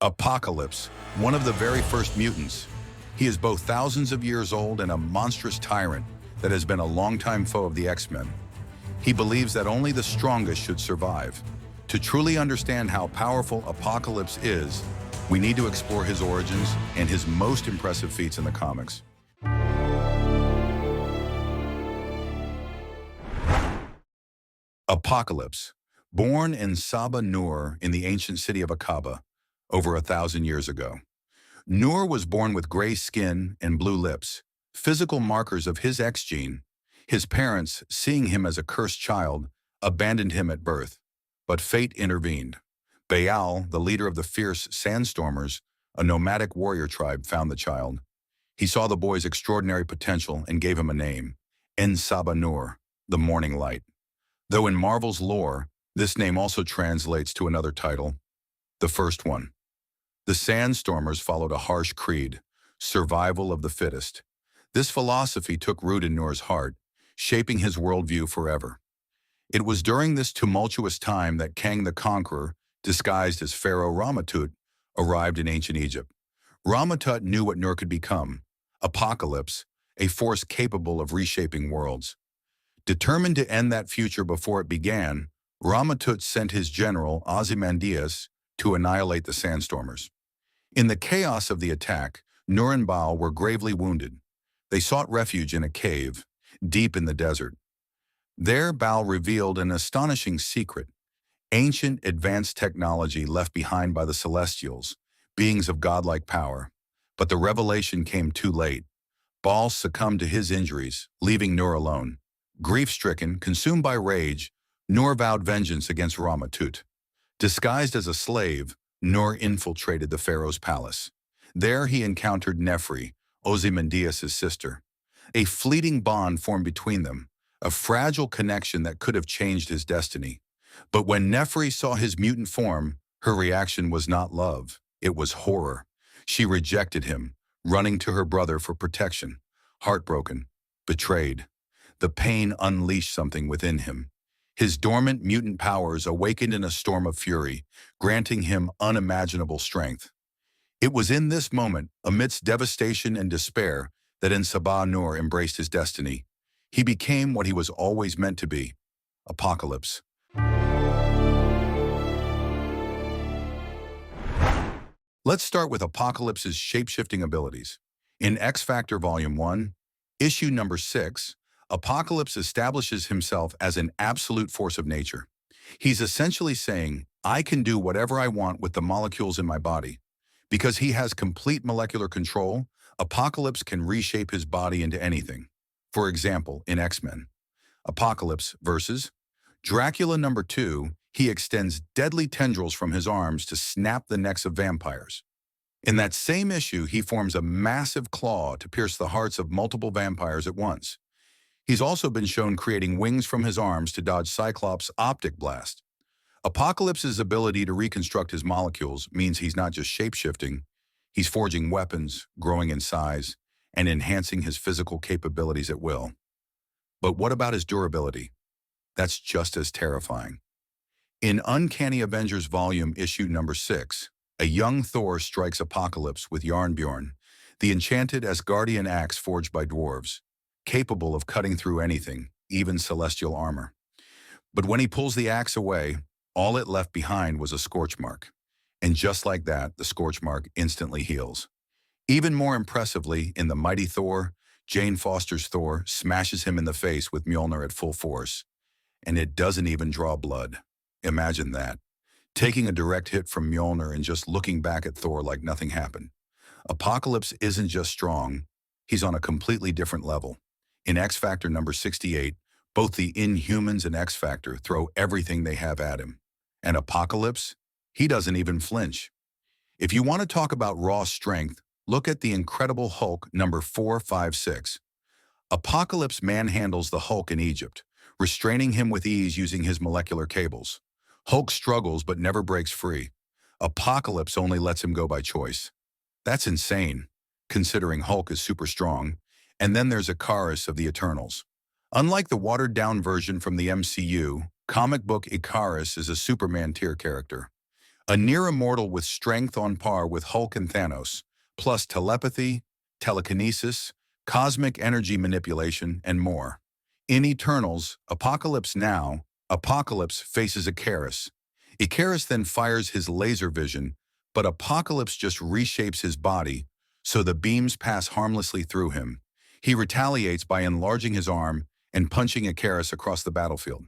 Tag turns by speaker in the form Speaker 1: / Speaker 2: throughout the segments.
Speaker 1: Apocalypse, one of the very first mutants. He is both thousands of years old and a monstrous tyrant that has been a longtime foe of the X-Men. He believes that only the strongest should survive. To truly understand how powerful Apocalypse is, we need to explore his origins and his most impressive feats in the comics. Apocalypse, born in Sabah Nur in the ancient city of Aqaba, over 1,000 years ago. Nur was born with gray skin and blue lips, physical markers of his X gene. His parents, seeing him as a cursed child, abandoned him at birth. But fate intervened. Baal, the leader of the fierce Sandstormers, a nomadic warrior tribe, found the child. He saw the boy's extraordinary potential and gave him a name, Sabah Nur, the morning light. Though in Marvel's lore, this name also translates to another title, the first one. The Sandstormers followed a harsh creed, survival of the fittest. This philosophy took root in Nur's heart, shaping his worldview forever. It was during this tumultuous time that Kang the Conqueror, disguised as Pharaoh Ramatut, arrived in ancient Egypt. Ramatut knew what Nur could become, Apocalypse, a force capable of reshaping worlds. Determined to end that future before it began, Ramatut sent his general, Ozymandias, to annihilate the Sandstormers. In the chaos of the attack, Nur and Baal were gravely wounded. They sought refuge in a cave, deep in the desert. There, Baal revealed an astonishing secret, ancient advanced technology left behind by the Celestials, beings of godlike power. But the revelation came too late. Baal succumbed to his injuries, leaving Nur alone. Grief-stricken, consumed by rage, Nur vowed vengeance against Ramatut. Disguised as a slave, Nur infiltrated the pharaoh's palace. There he encountered Nefri, Ozymandias' sister. A fleeting bond formed between them, a fragile connection that could have changed his destiny. But when Nefri saw his mutant form, her reaction was not love, it was horror. She rejected him, running to her brother for protection. Heartbroken, betrayed. The pain unleashed something within him. His dormant mutant powers awakened in a storm of fury, granting him unimaginable strength. It was in this moment, amidst devastation and despair, that Sabah Nur embraced his destiny. He became what he was always meant to be, Apocalypse. Let's start with Apocalypse's shape-shifting abilities. In X-Factor Volume 1, issue number 6, Apocalypse establishes himself as an absolute force of nature. He's essentially saying, I can do whatever I want with the molecules in my body. Because he has complete molecular control, Apocalypse can reshape his body into anything. For example, in X-Men, Apocalypse versus Dracula number 2, he extends deadly tendrils from his arms to snap the necks of vampires. In that same issue, he forms a massive claw to pierce the hearts of multiple vampires at once. He's also been shown creating wings from his arms to dodge Cyclops' optic blast. Apocalypse's ability to reconstruct his molecules means he's not just shape-shifting, he's forging weapons, growing in size, and enhancing his physical capabilities at will. But what about his durability? That's just as terrifying. In Uncanny Avengers Volume issue number 6, a young Thor strikes Apocalypse with Yarnbjorn, the enchanted Asgardian axe forged by dwarves, capable of cutting through anything, even celestial armor. But when he pulls the axe away, all it left behind was a scorch mark. And just like that, the scorch mark instantly heals. Even more impressively, in the Mighty Thor, Jane Foster's Thor smashes him in the face with Mjolnir at full force. And it doesn't even draw blood. Imagine that. Taking a direct hit from Mjolnir and just looking back at Thor like nothing happened. Apocalypse isn't just strong, he's on a completely different level. In X-Factor number 68, both the Inhumans and X-Factor throw everything they have at him. And Apocalypse? He doesn't even flinch. If you want to talk about raw strength, look at the Incredible Hulk number 456. Apocalypse manhandles the Hulk in Egypt, restraining him with ease using his molecular cables. Hulk struggles but never breaks free. Apocalypse only lets him go by choice. That's insane, considering Hulk is super strong. And then there's Icarus of the Eternals. Unlike the watered-down version from the MCU, comic book Icarus is a Superman tier character. A near-immortal with strength on par with Hulk and Thanos, plus telepathy, telekinesis, cosmic energy manipulation, and more. In Eternals, Apocalypse faces Icarus. Icarus then fires his laser vision, but Apocalypse just reshapes his body, so the beams pass harmlessly through him. He retaliates by enlarging his arm and punching Icarus across the battlefield.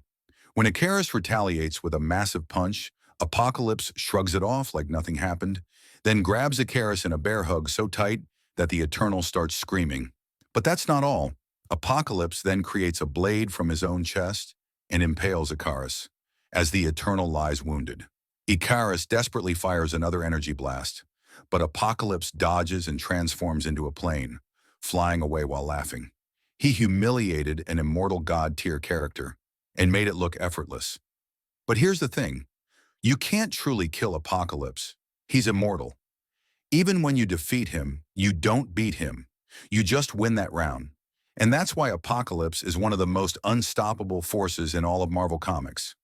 Speaker 1: When Icarus retaliates with a massive punch, Apocalypse shrugs it off like nothing happened, then grabs Icarus in a bear hug so tight that the Eternal starts screaming. But that's not all. Apocalypse then creates a blade from his own chest and impales Icarus, as the Eternal lies wounded. Icarus desperately fires another energy blast, but Apocalypse dodges and transforms into a plane, flying away while laughing. He humiliated an immortal god-tier character and made it look effortless. But here's the thing. You can't truly kill Apocalypse. He's immortal. Even when you defeat him, you don't beat him. You just win that round. And that's why Apocalypse is one of the most unstoppable forces in all of Marvel Comics.